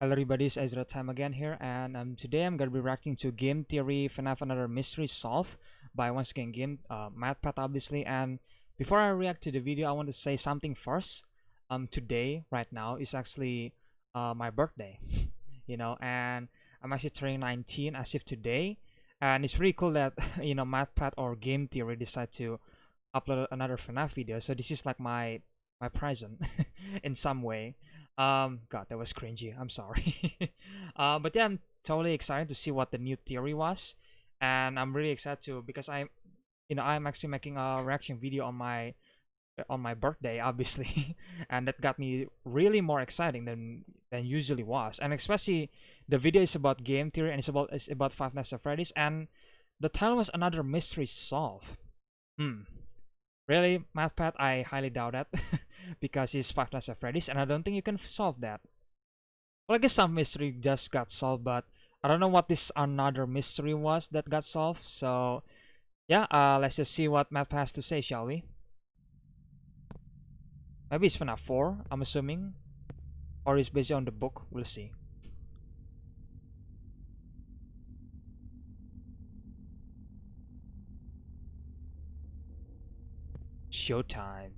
Hello everybody, it's EzraTime again here, and today I'm gonna be reacting to Game Theory Fnaf Another Mystery Solved by once again matpat obviously. And before I react to the video, I want to say something first. Today, right now, is actually my birthday, and I'm actually turning 19 as if today, and it's really cool that matpat or Game Theory decide to upload another Fnaf video. So this is like my present in some way. God, that was cringy. I'm sorry. But yeah, I'm totally excited to see what the new theory was, and I'm really excited to because I'm actually making a reaction video on my birthday, obviously, and that got me really more exciting than usually was, and especially the video is about game theory and it's about Five Nights at Freddy's, and the title was Another Mystery Solved. Really, MathPad? I highly doubt that because it's Five Nights at Freddy's, and I don't think you can solve that. Well, I guess some mystery just got solved, but I don't know what this another mystery was that got solved. So yeah, let's just see what MathPad has to say, shall we? Maybe it's FNAF 4, I'm assuming, or it's based on the book. We'll see. Showtime.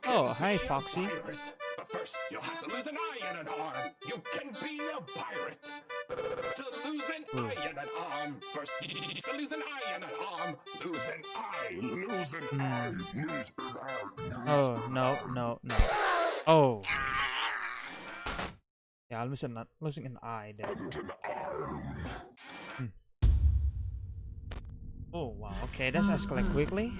Oh, hi, Foxy. But first, you'll have to lose an eye and an arm. You can be a pirate. To lose an eye and an arm. First, to lose an eye and an arm. Lose an eye. Lose an eye. Lose an eye. Oh, no. Oh. Yeah, I'm losing an eye there. And an arm. Oh wow, okay, that's escalate quickly.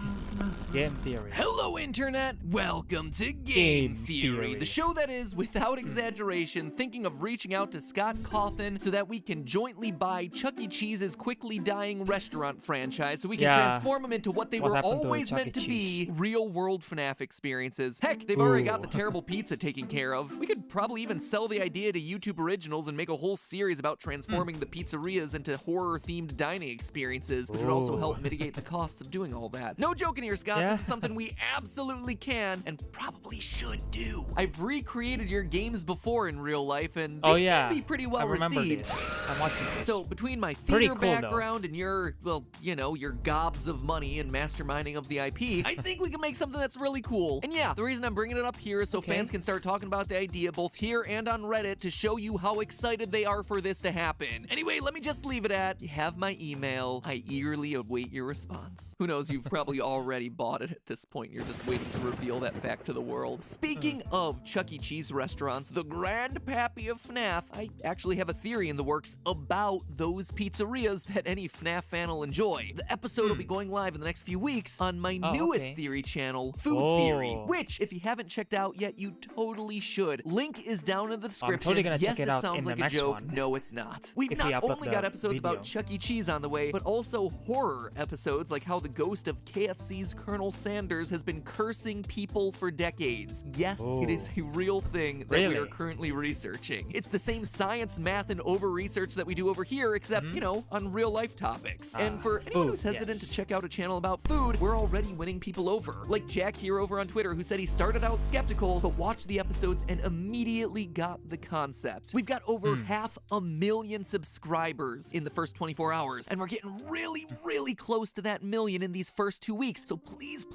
Game Theory. Hello Internet, welcome to Game Theory, the show that is, without exaggeration, thinking of reaching out to Scott Cawthon so that we can jointly buy Chuck E. Cheese's quickly dying restaurant franchise so we can transform them into what they were always meant to be, real-world FNAF experiences. Heck, they've already got the terrible pizza taken care of. We could probably even sell the idea to YouTube Originals and make a whole series about transforming the pizzerias into horror-themed dining experiences, which would also help mitigate the costs of doing all that. No joking here, Scott. This is something we absolutely can and probably should do. I've recreated your games before in real life, and they seem to be pretty well received. I'm watching this. So between my theater background and your, well, your gobs of money and masterminding of the IP, I think we can make something that's really cool. And yeah, the reason I'm bringing it up here is so fans can start talking about the idea both here and on Reddit to show you how excited they are for this to happen. Anyway, let me just leave it at, you have my email. I eagerly await your response. Who knows, you've probably already bought it at this point. You're just waiting to reveal that fact to the world. Speaking of Chuck E. Cheese restaurants, the grandpappy of FNAF, I actually have a theory in the works about those pizzerias that any FNAF fan will enjoy. The episode will be going live in the next few weeks on my newest theory channel, Food Theory, which, if you haven't checked out yet, you totally should. Link is down in the description. Yes, it sounds like a joke. No, it's not. We've not only got episodes about Chuck E. Cheese on the way, but also horror episodes like how the ghost of KFC's Colonel Sanders has been cursing people for decades. Yes, it is a real thing that we are currently researching. It's the same science, math, and over-research that we do over here, except, on real-life topics. And for anyone who's hesitant to check out a channel about food, we're already winning people over. Like Jack here over on Twitter, who said he started out skeptical, but watched the episodes and immediately got the concept. We've got over 500,000 subscribers in the first 24 hours, and we're getting really, really close to that million in these first 2 weeks. So please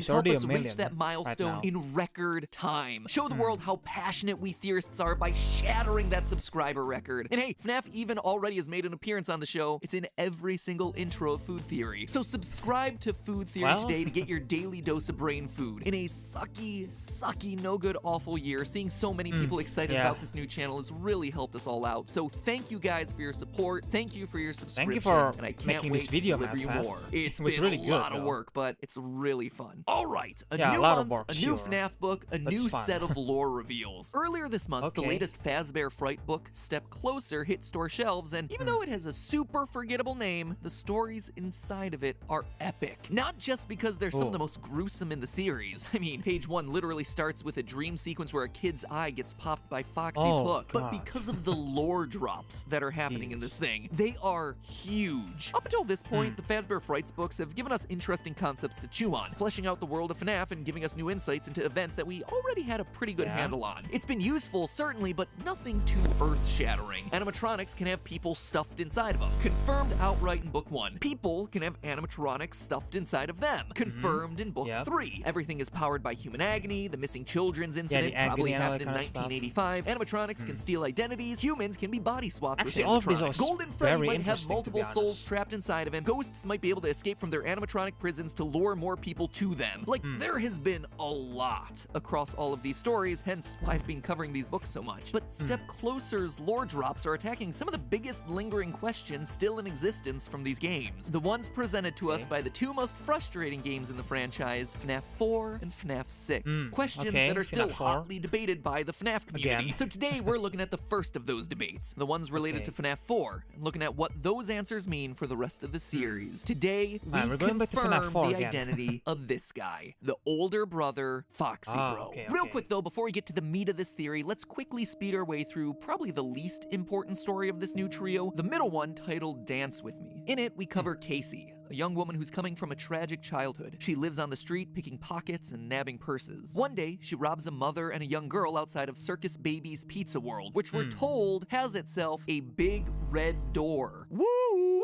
help us reach that milestone in record time. Show the world how passionate we theorists are by shattering that subscriber record. And hey, FNAF even already has made an appearance on the show. It's in every single intro of Food Theory. So subscribe to Food Theory today to get your daily dose of brain food. In a sucky, no good, awful year, seeing so many people excited about this new channel has really helped us all out. So thank you guys for your support. Thank you for your subscription. And I can't wait to deliver you more. It's been really a lot of work, but it's really fun. All right, a new month, a new FNAF book, a new set of lore reveals. Earlier this month, the latest Fazbear Fright book, Step Closer, hit store shelves, and even though it has a super forgettable name, the stories inside of it are epic. Not just because they're some of the most gruesome in the series. I mean, page 1 literally starts with a dream sequence where a kid's eye gets popped by Foxy's hook, but because of the lore drops that are happening in this thing, they are huge. Up until this point, the Fazbear Frights books have given us interesting concepts to chew on, fleshing out the world of FNAF and giving us new insights into events that we already had a pretty good handle on. It's been useful, certainly, but nothing too earth-shattering. Animatronics can have people stuffed inside of them. Confirmed outright in Book 1. People can have animatronics stuffed inside of them. Confirmed in Book 3. Everything is powered by human agony. The missing children's incident probably happened in 1985. Animatronics can steal identities. Humans can be body swapped with animatronics. Golden Freddy might have multiple souls trapped inside of him. Ghosts might be able to escape from their animatronic prisons to lure more people to them. Like, there has been a lot across all of these stories, hence why I've been covering these books so much. But Step Closer's lore drops are attacking some of the biggest lingering questions still in existence from these games. The ones presented to us by the two most frustrating games in the franchise, FNAF 4 and FNAF 6. Questions that are still hotly debated by the FNAF community. So today we're looking at the first of those debates, the ones related to FNAF 4, and looking at what those answers mean for the rest of the series. Today, we confirm the identity of this guy, the older brother, Foxy Bro. Real quick though, before we get to the meat of this theory, let's quickly speed our way through probably the least important story of this new trio, the middle one titled Dance With Me. In it, we cover Casey, a young woman who's coming from a tragic childhood. She lives on the street picking pockets and nabbing purses. One day, she robs a mother and a young girl outside of Circus Baby's Pizza World, which we're told has itself a big red door. Woo! Woo!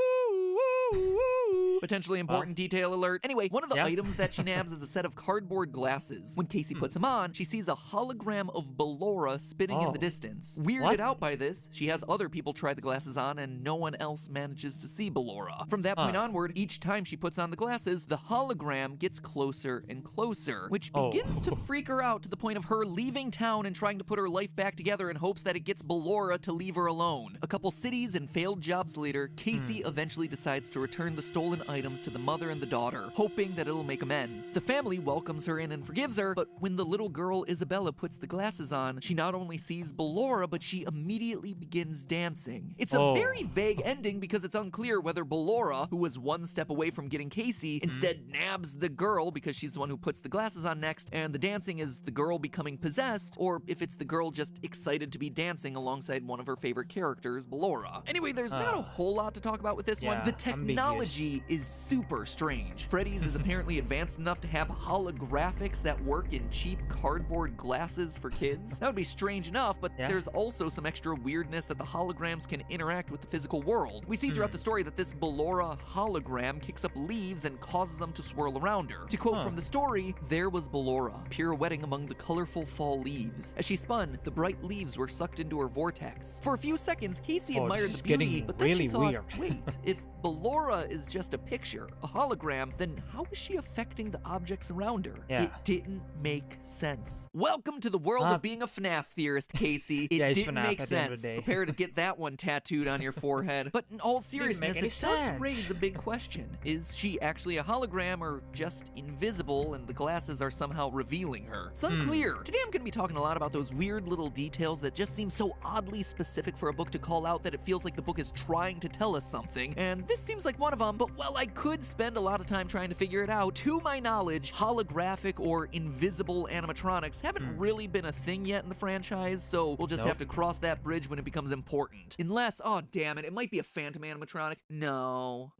Woo! Woo! Potentially important detail alert. Anyway, one of the items that she nabs is a set of cardboard glasses. When Casey puts them on, she sees a hologram of Ballora spinning in the distance. Weirded out by this, she has other people try the glasses on and no one else manages to see Ballora. From that point onward, each time she puts on the glasses, the hologram gets closer and closer, which begins to freak her out to the point of her leaving town and trying to put her life back together in hopes that it gets Ballora to leave her alone. A couple cities and failed jobs later, Casey eventually decides to return the stolen items to the mother and the daughter, hoping that it'll make amends. The family welcomes her in and forgives her, but when the little girl Isabella puts the glasses on, she not only sees Ballora, but she immediately begins dancing. It's a very vague ending because it's unclear whether Ballora, who was one step away from getting Casey, instead nabs the girl because she's the one who puts the glasses on next, and the dancing is the girl becoming possessed, or if it's the girl just excited to be dancing alongside one of her favorite characters, Ballora. Anyway, there's not a whole lot to talk about with this one. The technology is super strange. Freddy's is apparently advanced enough to have holographics that work in cheap cardboard glasses for kids. That would be strange enough, but there's also some extra weirdness that the holograms can interact with the physical world. We see throughout the story that this Ballora hologram kicks up leaves and causes them to swirl around her. To quote from the story, "There was Ballora, pirouetting among the colorful fall leaves. As she spun, the bright leaves were sucked into her vortex. For a few seconds, Casey admired the beauty, but then she thought, wait, if Ballora is just a picture, a hologram, then how is she affecting the objects around her? It didn't make sense." Welcome to the world of being a FNAF theorist, Casey. It didn't make sense. Prepare to get that one tattooed on your forehead. But in all seriousness, it does raise a big question. Is she actually a hologram or just invisible and the glasses are somehow revealing her? It's unclear. Today I'm going to be talking a lot about those weird little details that just seem so oddly specific for a book to call out that it feels like the book is trying to tell us something, and this seems like one of them. But while I could spend a lot of time trying to figure it out, to my knowledge, holographic or invisible animatronics haven't really been a thing yet in the franchise, so we'll just have to cross that bridge when it becomes important. Unless, oh damn it might be a phantom animatronic. No,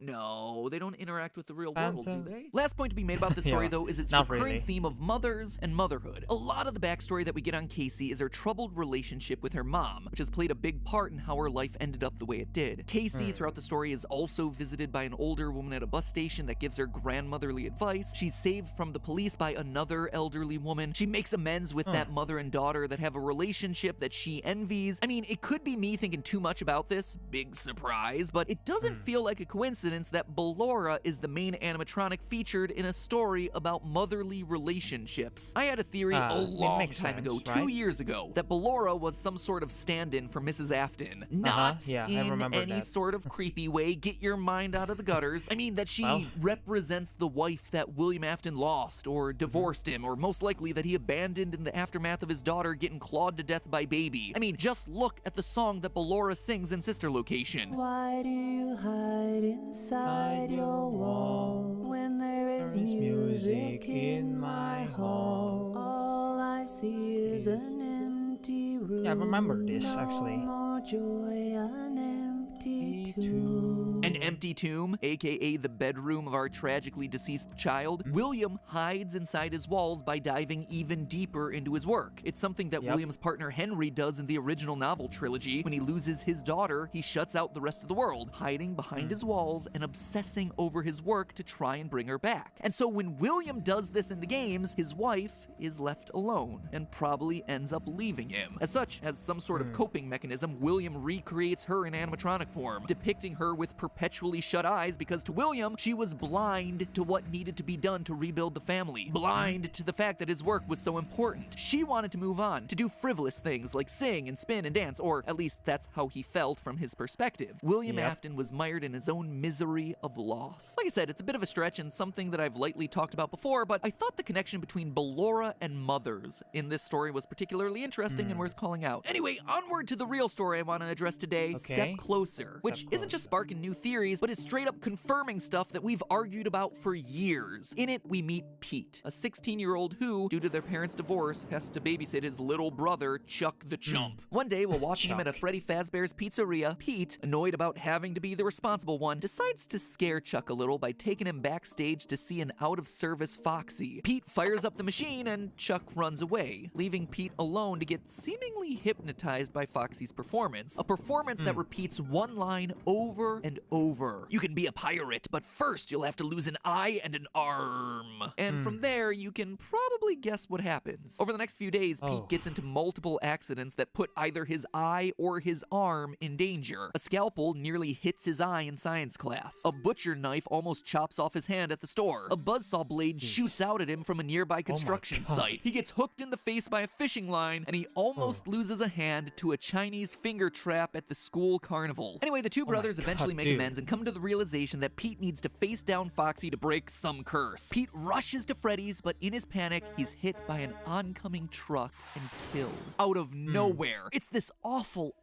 they don't interact with the real world, do they? Last point to be made about this story though is its recurring theme of mothers and motherhood. A lot of the backstory that we get on Casey is her troubled relationship with her mom, which has played a big part in how her life ended up the way it did. Casey throughout the story is also visited by an older woman at a bus station that gives her grandmotherly advice. She's saved from the police by another elderly woman. She makes amends with that mother and daughter that have a relationship that she envies. I mean, it could be me thinking too much about this, big surprise, but it doesn't feel like a coincidence that Ballora is the main animatronic featured in a story about motherly relationships. I had a theory a long time ago, 2 years ago, that Ballora was some sort of stand-in for Mrs. Afton. Not in any sort of creepy way, get your mind out of the gutters. I mean that she represents the wife that William Afton lost or divorced him, or most likely that he abandoned in the aftermath of his daughter getting clawed to death by Baby. I mean, just look at the song that Ballora sings in Sister Location. Why do you hide inside your wall when there is music in my hall? All I see is an empty room. Yeah, I remember this actually. More joy, an empty tomb. An empty tomb, aka the bedroom of our tragically deceased child. William hides inside his walls by diving even deeper into his work. It's something that William's partner Henry does in the original novel trilogy. When he loses his daughter, he shuts out the rest of the world, hiding behind his walls and obsessing over his work to try and bring her back. And so when William does this in the games, his wife is left alone and probably ends up leaving him. As such, as some sort of coping mechanism, William recreates her in animatronic form, depicting her with perpetually shut eyes because to William, she was blind to what needed to be done to rebuild the family, blind to the fact that his work was so important. She wanted to move on, to do frivolous things like sing and spin and dance, or at least that's how he felt from his perspective. William Afton was mired in his own misery of loss. Like I said, it's a bit of a stretch and something that I've lightly talked about before, but I thought the connection between Ballora and mothers in this story was particularly interesting and worth calling out. Anyway, onward to the real story I want to address today, Step Closer, which isn't just sparking new theories, but is straight up confirming stuff that we've argued about for years. In it, we meet Pete, a 16-year-old who, due to their parents' divorce, has to babysit his little brother, Chuck the Chump. One day, while watching him at a Freddy Fazbear's Pizzeria, Pete, annoyed about having to be the responsible one, decides to scare Chuck a little by taking him backstage to see an out-of-service Foxy. Pete fires up the machine and Chuck runs away, leaving Pete alone to get seemingly hypnotized by Foxy's performance. A performance that repeats one line over and over. You can be a pirate, but first you'll have to lose an eye and an arm. And from there, you can probably guess what happens. Over the next few days, Pete gets into multiple accidents that put either his eye or his arm in danger. A scalpel nearly hits his eye in science class. A butcher knife almost chops off his hand at the store. A buzzsaw blade shoots out at him from a nearby construction site. He gets hooked in the face by a fishing line, and he almost loses a hand to a Chinese finger trap at the school carnival. Anyway, the two brothers eventually make amends and come to the realization that Pete needs to face down Foxy to break some curse. Pete rushes to Freddy's, but in his panic, he's hit by an oncoming truck and killed. Out of nowhere. It's this awful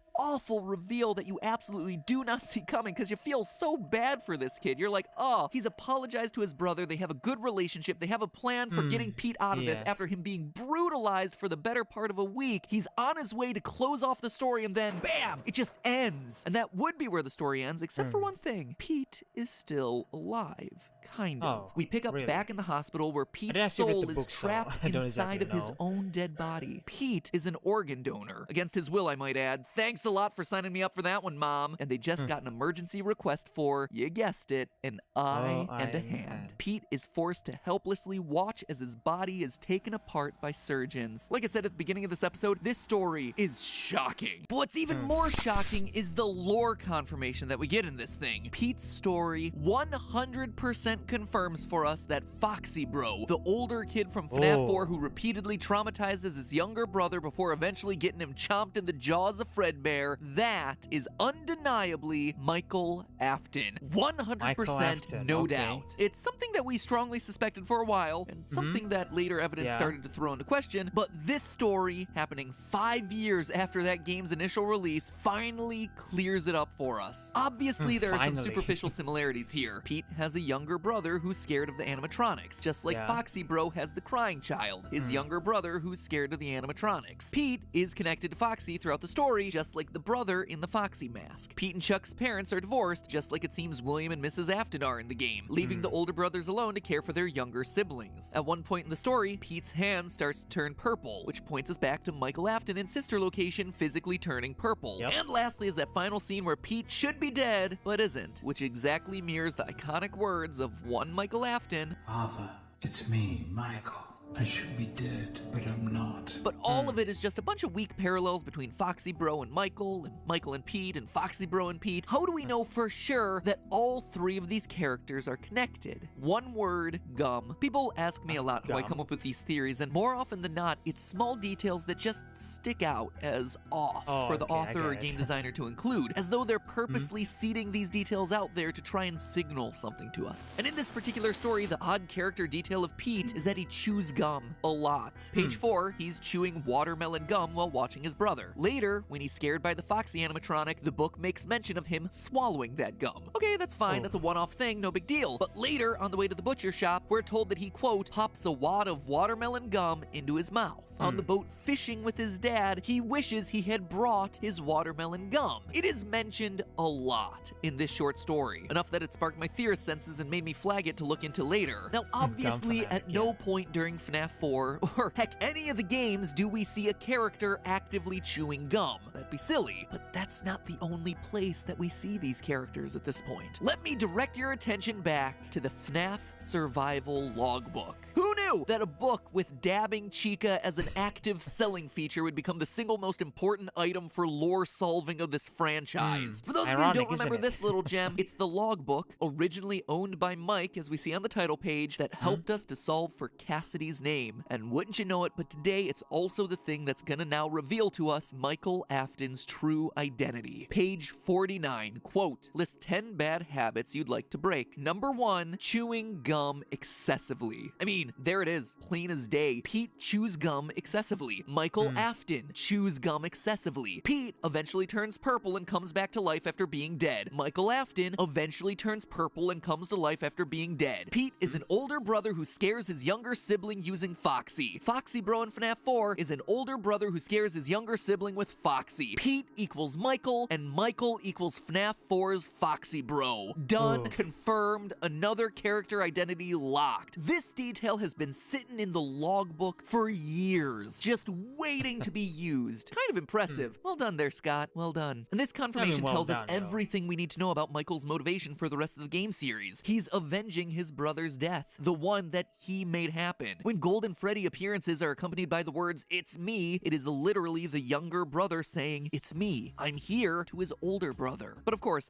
reveal that you absolutely do not see coming because you feel so bad for this kid. You're like, oh, he's apologized to his brother. They have a good relationship. They have a plan for getting Pete out of this after him being brutalized for the better part of a week. He's on his way to close off the story and then, bam, it just ends. And that would be where the story ends, except for one thing. Pete is still alive. Kind of. We pick up back in the hospital where Pete's soul is trapped inside of his own dead body. Pete is an organ donor. Against his will, I might add. Thanks a lot for signing me up for that one, Mom. And they just got an emergency request for, you guessed it, an eye and a hand. Pete is forced to helplessly watch as his body is taken apart by surgeons. Like I said at the beginning of this episode, this story is shocking. But what's even more shocking is the lore confirmation that we get in this thing. Pete's story 100% confirms for us that Foxy Bro, the older kid from FNAF 4 who repeatedly traumatizes his younger brother before eventually getting him chomped in the jaws of Fredbear, that is undeniably Michael Afton. 100% no doubt. It's something that we strongly suspected for a while, and something that later evidence started to throw into question, but this story, happening 5 years after that game's initial release, finally clears it up for us. Obviously, there are some superficial similarities here. Pete has a younger brother who's scared of the animatronics, just like Foxy Bro has the crying child, his younger brother who's scared of the animatronics. Pete is connected to Foxy throughout the story, just like the brother in the Foxy mask. Pete and Chuck's parents are divorced, just like it seems William and Mrs. Afton are in the game, leaving the older brothers alone to care for their younger siblings. At one point in the story, Pete's hand starts to turn purple, which points us back to Michael Afton and sister location physically turning purple. And lastly is that final scene where Pete should be dead, but isn't, which exactly mirrors the iconic words of one Michael Afton, "Father, it's me, Michael. I should be dead, but I'm not." But all of it is just a bunch of weak parallels between Foxy Bro and Michael and Pete, and Foxy Bro and Pete. How do we know for sure that all three of these characters are connected? One word, gum. People ask me a lot how I come up with these theories, and more often than not, it's small details that just stick out as off for the author or game designer to include, as though they're purposely seeding these details out there to try and signal something to us. And in this particular story, the odd character detail of Pete is that he chews gum a lot. Page 4, he's chewing watermelon gum while watching his brother. Later, when he's scared by the Foxy animatronic, the book makes mention of him swallowing that gum. Okay, that's fine, that's a one-off thing, no big deal. But later, on the way to the butcher shop, we're told that he, quote, pops a wad of watermelon gum into his mouth. on the boat fishing with his dad, he wishes he had brought his watermelon gum. It is mentioned a lot in this short story, enough that it sparked my theorist senses and made me flag it to look into later. Now, obviously, at no point during FNAF 4, or heck, any of the games, do we see a character actively chewing gum. That'd be silly, but that's not the only place that we see these characters at this point. Let me direct your attention back to the FNAF Survival Logbook. Who knew that a book with dabbing Chica as an active selling feature would become the single most important item for lore solving of this franchise? For those of you who don't remember this little gem, it's the logbook, originally owned by Mike, as we see on the title page, that helped us to solve for Cassidy's name. And wouldn't you know it, but today it's also the thing that's gonna now reveal to us Michael Afton's true identity. Page 49, quote, list 10 bad habits you'd like to break. Number 1, chewing gum excessively. I mean, there it is, plain as day. Pete chews gum excessively. Michael Afton chews gum excessively. Pete eventually turns purple and comes back to life after being dead. Michael Afton eventually turns purple and comes to life after being dead. Pete is an older brother who scares his younger sibling using Foxy. Foxy Bro in FNAF 4 is an older brother who scares his younger sibling with Foxy. Pete equals Michael, and Michael equals FNAF 4's Foxy Bro. Done. Confirmed. Another character identity locked. This detail has been sitting in the logbook for years, just waiting to be used. Kind of impressive. Well done there, Scott. Well done. And this confirmation tells us everything we need to know about Michael's motivation for the rest of the game series. He's avenging his brother's death, the one that he made happen. When Golden Freddy appearances are accompanied by the words, "It's me," it is literally the younger brother saying, "It's me. I'm here," to his older brother. But of course,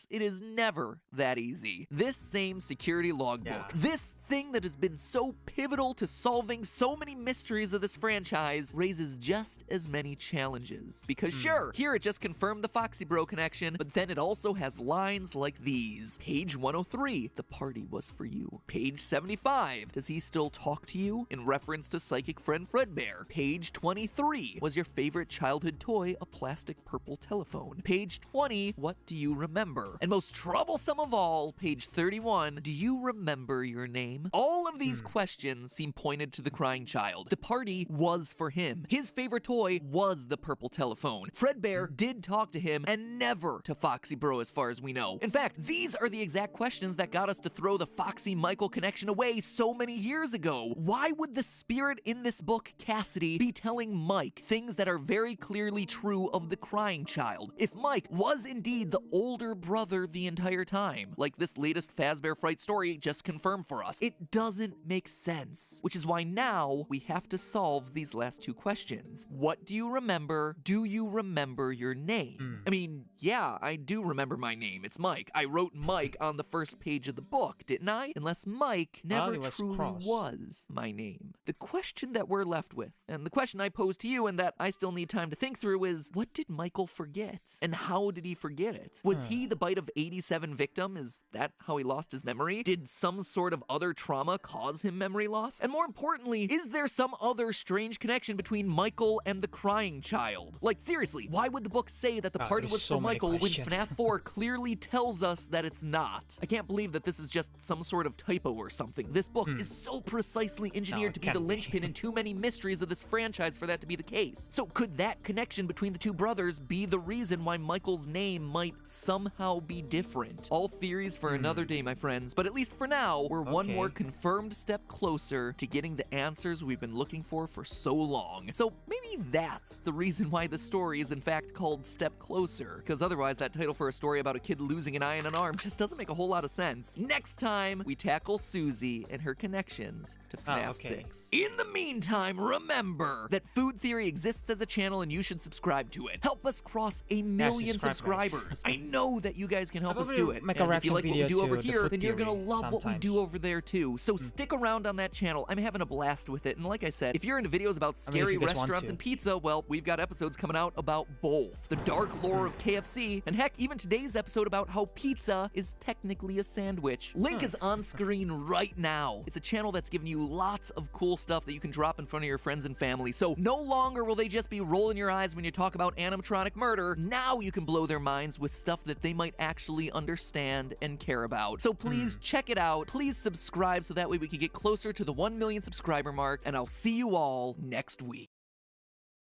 it is never that easy. This same security logbook, this thing that has been so pivotal to solving so many mysteries of this franchise, raises just as many challenges. Because sure, here it just confirmed the Foxy Bro connection, but then it also has lines like these. Page 103, the party was for you. Page 75, does he still talk to you? In reference to psychic friend Fredbear. Page 23, was your favorite childhood toy a plastic purple telephone? Page 20, what do you remember? And most troublesome of all, page 31, do you remember your name? All of these questions seem pointed to the crying child. The party was for him. His favorite toy was the purple telephone. Fredbear did talk to him, and never to Foxy Bro as far as we know. In fact, these are the exact questions that got us to throw the Foxy-Michael connection away so many years ago. Why would the spirit in this book, Cassidy, be telling Mike things that are very clearly true of the crying child? If Mike was indeed the older brother the entire time, like this latest Fazbear Fright story just confirmed for us, it doesn't make sense. Which is why now we have to solve these last two questions. What do you remember? Do you remember your name? I mean, yeah, I do remember my name. It's Mike. I wrote Mike on the first page of the book, didn't I? Unless Mike never truly was my name. The question that we're left with, and the question I pose to you and that I still need time to think through, is what did Michael forget? And how did he forget it? Was he the bite of 87 victim? Is that how he lost his memory? Did some sort of other trauma cause him memory loss? And more importantly, is there some other strange connection between Michael and the crying child? Like, seriously, why would the book say that the party was for Michael when FNAF 4 clearly tells us that it's not? I can't believe that this is just some sort of typo or something. This book is so precisely engineered to be the linchpin in too many mysteries of this franchise for that to be the case. So could that connection between the two brothers be the reason why Michael's name might somehow be different? All theories for another day, my friends, but at least for now, we're one more confirmed step closer to getting the answers we've been looking for so long. So maybe that's the reason why the story is in fact called Step Closer, because otherwise that title for a story about a kid losing an eye and an arm just doesn't make a whole lot of sense. Next time, we tackle Susie and her connections to FNAF 6. In the meantime, remember that Food Theory exists as a channel and you should subscribe to it. Help us cross 1 million subscribers. I know that you guys can help us do it. And if you like what we do over here, then you're gonna love what we do over there too. So stick around on that channel. I'm having a blast with it. And like I said, if you're into videos about scary restaurants and pizza, well, we've got episodes coming out about both. The dark lore of KFC, and heck, even today's episode about how pizza is technically a sandwich. Link is on screen right now. It's a channel that's giving you lots of cool stuff that you can drop in front of your friends and family. So no longer will they just be rolling your eyes when you talk about animatronic murder. Now you can blow their minds with stuff that they might actually understand and care about. So please check it out. Please subscribe so that way we can get closer to the 1 million subscriber mark, and I'll see you all next week.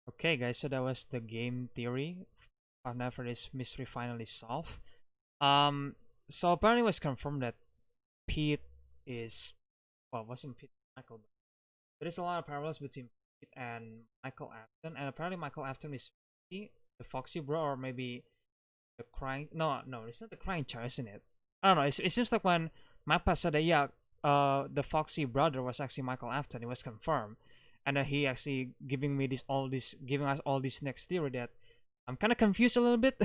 Okay, guys, so that was the game theory. Five Freddy's mystery finally solved. So apparently it was confirmed that Pete is, well, it wasn't Pete, Michael. But there's a lot of parallels between Pete and Michael Afton, and apparently Michael Afton is the Foxy bro, or maybe the crying. No, it's not the crying child, isn't it? I don't know. It seems like when Mappa said that, yeah, the Foxy brother was actually Michael Afton. It was confirmed, and then he actually giving us all this next theory that I'm kind of confused a little bit.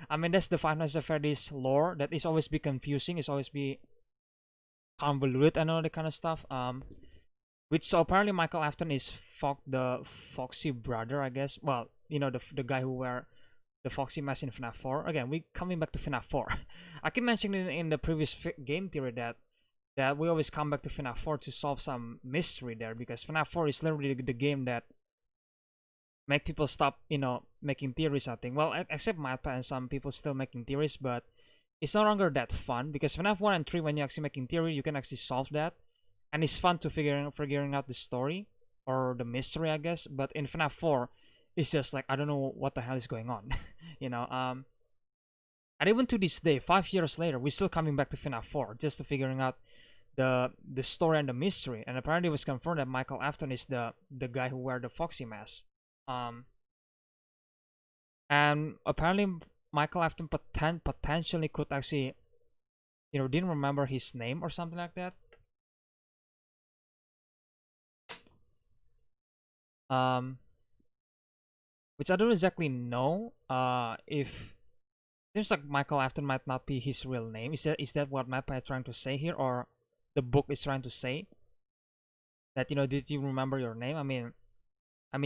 I mean, that's the Five Nights at Freddy's lore. That is always be confusing. It's always be convoluted and all that kind of stuff. Which so apparently Michael Afton is the Foxy brother, I guess. Well, you know, the guy who wear the Foxy mask in FNAF 4. Again, we coming back to FNAF 4. I keep mentioning in the previous game theory that we always come back to FNAF 4 to solve some mystery there, because FNAF 4 is literally the game that make people stop, you know, making theories, I think. Well, except matpat and some people still making theories, but it's no longer that fun, because FNAF 1 and 3, when you're actually making theory, you can actually solve that, and it's fun to figuring out the story or the mystery, I guess. But in FNAF 4, it's just like, I don't know what the hell is going on. You know, and even to this day, 5 years later, we're still coming back to FNAF 4 just to figuring out the story and the mystery. And apparently it was confirmed that Michael Afton is the guy who wear the Foxy mask. And apparently Michael Afton potentially could actually, you know, didn't remember his name or something like that. Which I don't exactly know. If seems like Michael Afton might not be his real name. Is that what Mappa is trying to say here, or the book is trying to say? That, you know, did you remember your name? I mean,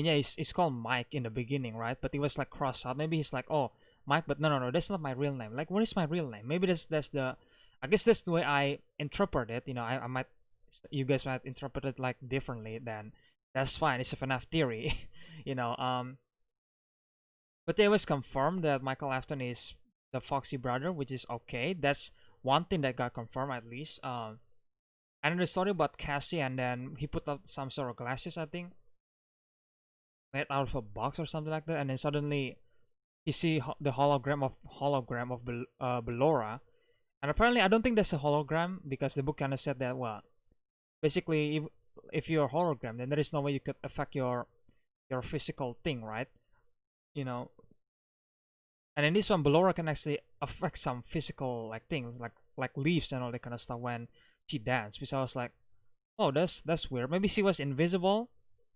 yeah, it's called Mike in the beginning, right? But it was like crossed out. Maybe he's like, oh, Mike, but no, that's not my real name. Like, what is my real name? Maybe that's the, I guess that's the way I interpret it. You know, I might, you guys might interpret it like differently. Then that's fine. It's a FNAF theory, you know. But it was confirmed that Michael Afton is the Foxy brother, which is okay. That's one thing that got confirmed at least. And then the story about Cassie, and then he put up some sort of glasses, I think, made out of a box or something like that, and then suddenly you see the hologram of Bellora, and apparently I don't think that's a hologram, because the book kind of said that, well, basically if you're a hologram, then there is no way you could affect your physical thing, right? You know. And in this one, Bellora can actually affect some physical like things, like leaves and all that kind of stuff when she dances. Which I was like, oh, that's weird. Maybe she was invisible.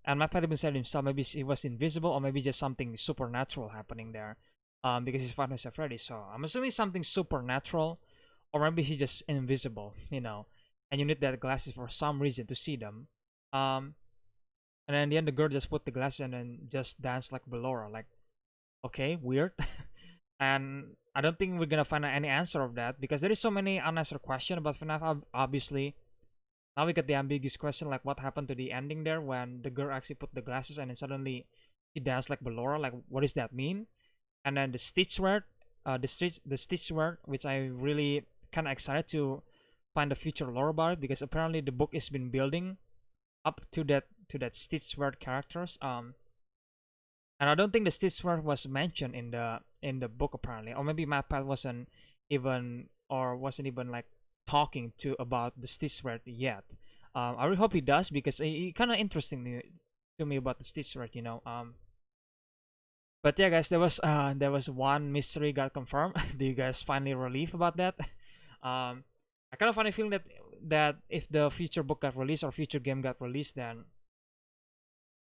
And Mappa even said himself, maybe he was invisible, or maybe just something supernatural happening there, because he's Five Nights at Freddy. So I'm assuming something supernatural, or maybe he's just invisible, you know, and you need that glasses for some reason to see them. And then in the end, the girl just put the glasses and then just danced like Bellora. Like, okay, weird. And I don't think we're gonna find any answer of that, because there is so many unanswered questions about FNAF. Obviously. Now we get the ambiguous question, like what happened to the ending there when the girl actually put the glasses and then suddenly she danced like Bellora. Like, what does that mean? And then the Stitch word, the Stitch word, which I really kind of excited to find the future lore about it, because apparently the book has been building up to that Stitch word characters. And I don't think the Stitch word was mentioned in the book apparently, or maybe Matpat wasn't even like talking about the Stitch word yet. I really hope he does, because it kind of interesting to me about the Stitch word, you know. But yeah, guys, there was one mystery got confirmed. Do you guys finally relieved about that? I kind of funny feeling that if the future book got released or future game got released, then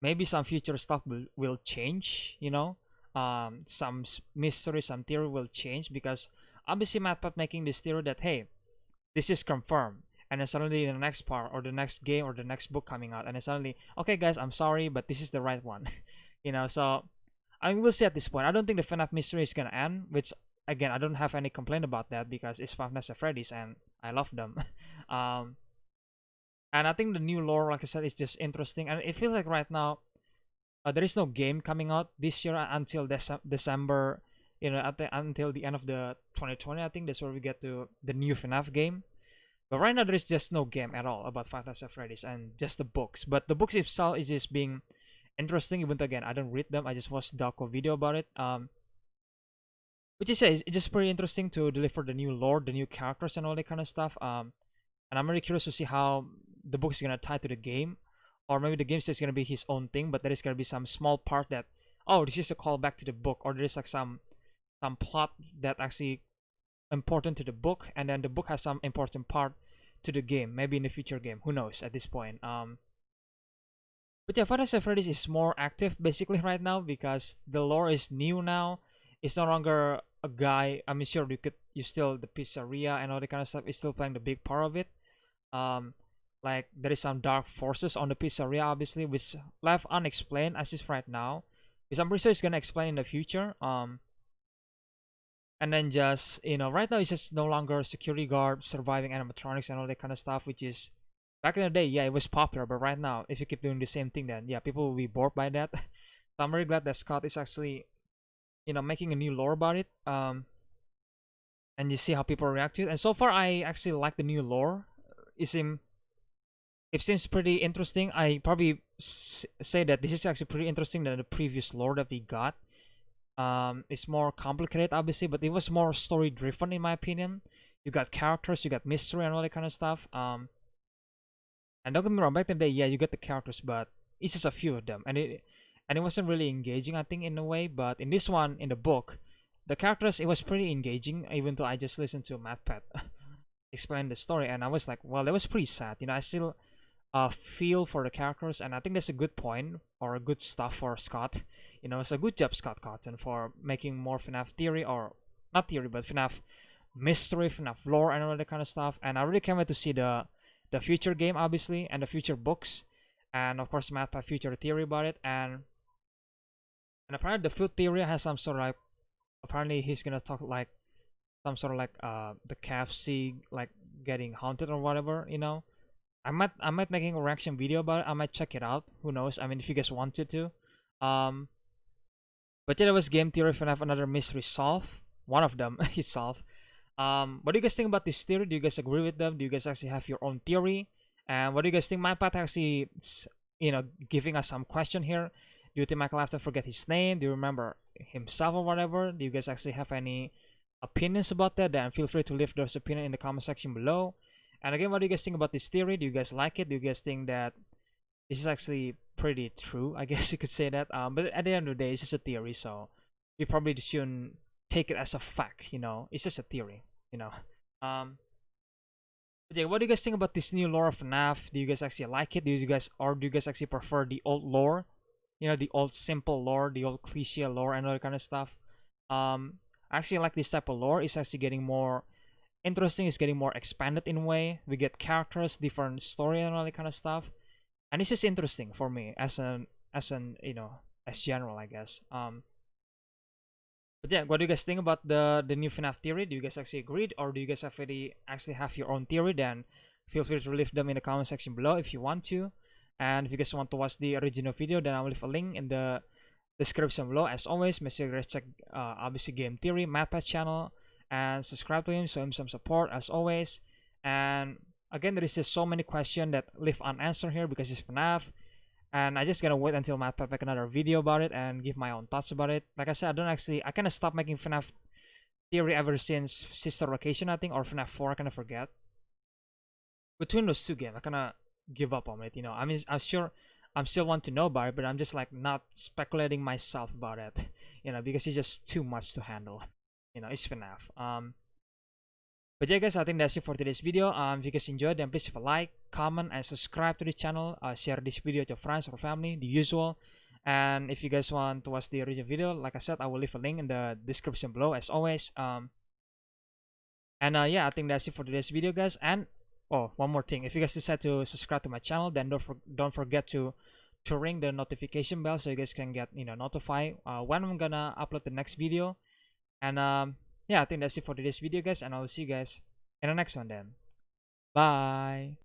maybe some future stuff will change, you know. Some mystery, some theory will change, because obviously Matpat making this theory that, hey, this is confirmed, and then suddenly in the next part or the next game or the next book coming out, and then suddenly, okay guys, I'm sorry, but this is the right one. You know, so I will say at this point, I don't think the FNAF mystery is gonna end, which again, I don't have any complaint about that, because it's Five Nights at Freddy's and I love them. And I think the new lore, like I said, is just interesting, and it feels like right now there is no game coming out this year until December, you know, until the end of the 2020. I think that's where we get to the new FNAF game. But right now there is just no game at all about Five Nights at Freddy's and just the books. But the books itself is just being interesting. Even though again I don't read them, I just watched Daco video about it. Which is it's just pretty interesting to deliver the new lore, the new characters, and all that kind of stuff. And I'm really curious to see how the book is gonna tie to the game, or maybe the game's just gonna be his own thing, but there is gonna be some small part that, oh, this is a callback to the book, or there's like some plot that actually important to the book, and then the book has some important part to the game, maybe in the future game. Who knows at this point? But yeah, Five Nights at Freddy's is more active basically right now because the lore is new now. It's no longer a guy. I mean, sure, you still the pizzeria and all that kind of stuff is still playing the big part of it. Like there is some dark forces on the pizzeria, obviously, which left unexplained as is right now. Because I'm pretty sure it's gonna explain in the future. And then just right now it's just no longer security guard surviving animatronics and all that kind of stuff, which is back in the day, yeah, it was popular. But right now, if you keep doing the same thing, then yeah, people will be bored by that. So I'm very glad that Scott is actually making a new lore about it. And you see how people react to it. And so far, I actually like the new lore. It seems pretty interesting. I probably say that this is actually pretty interesting than the previous lore that we got. It's more complicated, obviously, but it was more story driven in my opinion. You got characters, you got mystery, and all that kind of stuff. And don't get me wrong, back in the day, yeah, you get the characters, but it's just a few of them, and it wasn't really engaging, I think, in a way. But in this one, in the book, the characters, it was pretty engaging, even though I just listened to matpat explain the story, and I was like, well, that was pretty sad. I still feel for the characters, and I think that's a good point or a good stuff for Scott. It's a good job, Scott Cawthon, for making more FNAF theory, or not theory, but FNAF mystery, FNAF lore, and all that kind of stuff. And I really can't wait to see the future game, obviously, and the future books, and of course matpat future theory about it. And apparently the food theory has some sort of like, apparently he's gonna talk like some sort of like the KFC like getting haunted or whatever. I might making a reaction video about it. I might check it out. Who knows? I mean, if you guys wanted to. But yeah, that was Game Theory Fnaf, another mystery solved. One of them is solved. What do you guys think about this theory? Do you guys agree with them? Do you guys actually have your own theory? And what do you guys think? matpat actually, giving us some question here. Do you think Michael have to forget his name? Do you remember himself or whatever? Do you guys actually have any opinions about that? Then feel free to leave those opinions in the comment section below. And again, what do you guys think about this theory? Do you guys like it? Do you guys think that this is actually pretty true? I guess you could say that. But at the end of the day, it's just a theory, so you probably shouldn't take it as a fact. It's just a theory. But yeah, what do you guys think about this new lore of FNAF? Do you guys actually like it? Do you guys actually prefer the old lore? The old simple lore, the old cliche lore, and all that kind of stuff. I actually like this type of lore. It's actually getting more interesting. It's getting more expanded in a way. We get characters, different story, and all that kind of stuff. And it's just interesting for me as general, I guess. But yeah, what do you guys think about the new FNAF theory? Do you guys actually agree, or do you guys actually have your own theory? Then feel free to leave them in the comment section below if you want to. And if you guys want to watch the original video, then I will leave a link in the description below. As always, make sure you guys check obviously Game Theory matpat channel and subscribe to him, show him some support as always. And again, there is just so many questions that leave unanswered here because it's FNAF, and I just gotta wait until matpat make another video about it and give my own thoughts about it. Like I said, I kind of stopped making FNAF theory ever since Sister Location, I think, or FNAF 4. I kind of forget. Between those two games, I kind of give up on it. I mean, I'm sure I'm still want to know about it, but I'm just like not speculating myself about it, because it's just too much to handle. It's FNAF. But yeah, guys, I think that's it for today's video. If you guys enjoyed, then please leave a like, comment, and subscribe to the channel. Share this video to your friends or family, the usual. And if you guys want to watch the original video, like I said, I will leave a link in the description below as always. Yeah, I think that's it for today's video, guys. And oh, one more thing, if you guys decide to subscribe to my channel, then don't forget to ring the notification bell so you guys can get notified when I'm gonna upload the next video. And yeah, I think that's it for today's video, guys, and I will see you guys in the next one then. Bye.